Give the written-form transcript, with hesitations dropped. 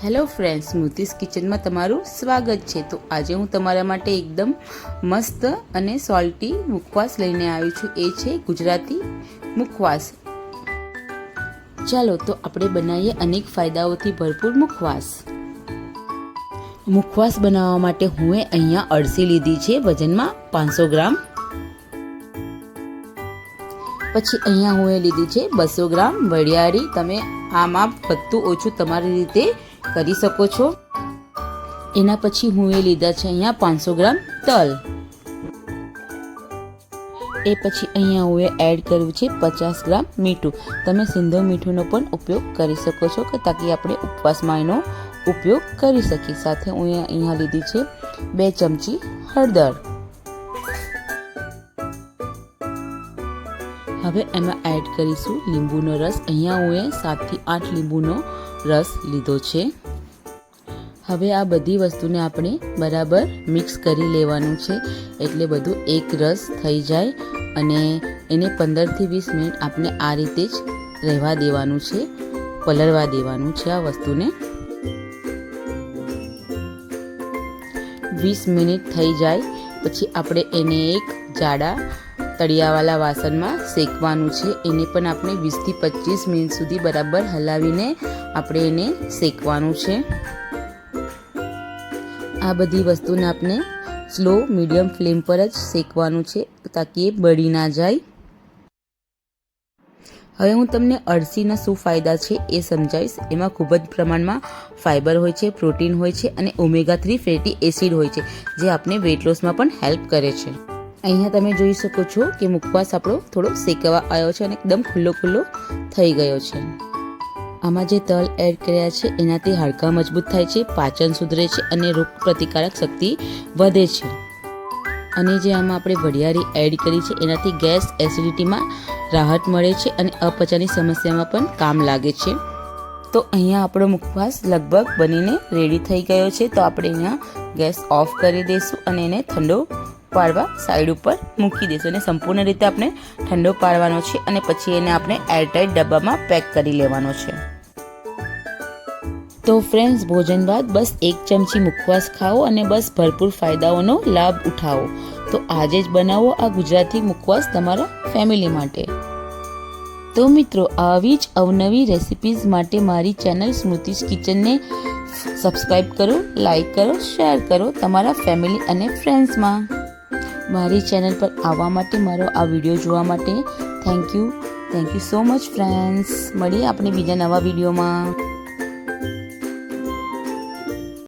Hello friends, સ્મૃતિસ કિચનમાં તમારું સ્વાગત છે। તો આજે હું તમારા માટે એકદમ મસ્ત અને સોલ્ટી મુખવાસ લઈને આવી છું। એ છે ગુજરાતી મુખવાસ। ચાલો તો આપણે બનાવીએ અનેક ફાયદાઓથી ભરપૂર મુખવાસ। મુખવાસ બનાવવા માટે હું અહીંયા અળસી લીધી છે વજનમાં 500 ગ્રામ। પછી અહીંયા હું લીધી છે 200 ગ્રામ વરિયાળી। તમે આ માપ વધતું ઓછું તમારી રીતે કરી શકો છો। એના પછી હું લીધા છે અહીંયા 500 ગ્રામ તલ। એ પછી અહીંયા હું એડ કર્યું છે 50 ગ્રામ મીઠું। તમે સિંધો મીઠુંનો પણ ઉપયોગ કરી શકો છો કે તાકી આપણે ઉપવાસમાં એનો ઉપયોગ કરી શકીએ। સાથે હું અહીંયા લીધી છે 2 ચમચી હળદર। હવે એમાં એડ કરીશું લીંબુનો રસ। અહીંયા હું 7 થી 8 લીંબુનો રસ લીધો છે। હવે આ બધી વસ્તુને આપણે બરાબર મિક્સ કરી લેવાનું છે, એટલે બધું એક રસ થઈ જાય અને એને 15 થી 20 મિનિટ આપણે આ રીતે જ રહેવા દેવાનું છે, પલળવા દેવાનું છે આ વસ્તુને। 20 મિનિટ થઈ જાય પછી આપણે એને એક જાડા તળિયાવાળા વાસણમાં શેકવાનું છે। એને પણ આપણે 20 થી 25 મિનિટ સુધી બરાબર હલાવીને આપણે એને શેકવાનું છે। આ બધી વસ્તુને આપણે સ્લો મીડિયમ ફ્લેમ પર જ શેકવાનું છે તાકી એ બળી ના જાય। હવે હું તમને અળસીના શું ફાયદા છે એ સમજાવીશ। એમાં ખૂબ જ પ્રમાણમાં ફાઇબર હોય છે, પ્રોટીન હોય છે અને ઓમેગા 3 ફેટી એસિડ હોય છે, જે આપણે વેટ લોસમાં પણ હેલ્પ કરે છે। અહીંયા તમે જોઈ શકો છો કે મુખવાસ આપણો થોડો શેકવા આવ્યો છે અને એકદમ ખુલ્લો થઈ ગયો છે। આમાં જે તલ એડ કર્યા છે એનાથી હાડકાં મજબૂત થાય છે, પાચન સુધરે છે અને રોગ પ્રતિકારક શક્તિ વધે છે। અને જે આમાં આપણે વરિયાળી એડ કરી છે એનાથી ગેસ એસિડિટીમાં રાહત મળે છે અને અપચાની સમસ્યામાં પણ કામ લાગે છે। તો અહીંયા આપણો મુખવાસ લગભગ બનીને રેડી થઈ ગયો છે। તો આપણે અહીંયા ગેસ ઓફ કરી દઈશું અને એને ઠંડો પાડવા સાઈડ ઉપર મૂકી દઈશું અને સંપૂર્ણ રીતે આપણે ઠંડો પાડવાનો છે અને પછી એને આપણે એરટાઈટ ડબ્બામાં પેક કરી લેવાનો છે। તો ફ્રેન્ડ્સ, ભોજન બાદ બસ 1 ચમચી મુખવાસ ખાઓ અને બસ ભરપૂર ફાયદાઓનો લાભ ઉઠાવો। તો આજે જ બનાવો આ ગુજરાતી મુખવાસ તમારા ફેમિલી માટે। તો મિત્રો, આવી જ અવનવી રેસિપીઝ માટે મારી ચેનલ સ્મૃતિસ કિચનને સબસ્ક્રાઈબ કરો, લાઈક કરો, શેર કરો તમારા ફેમિલી અને ફ્રેન્ડ્સમાં। મારી ચેનલ પર આવવા માટે, મારો આ વિડીયો જોવા માટે thank you so much friends. મળીએ આપણે બીજા નવા વિડીયોમાં।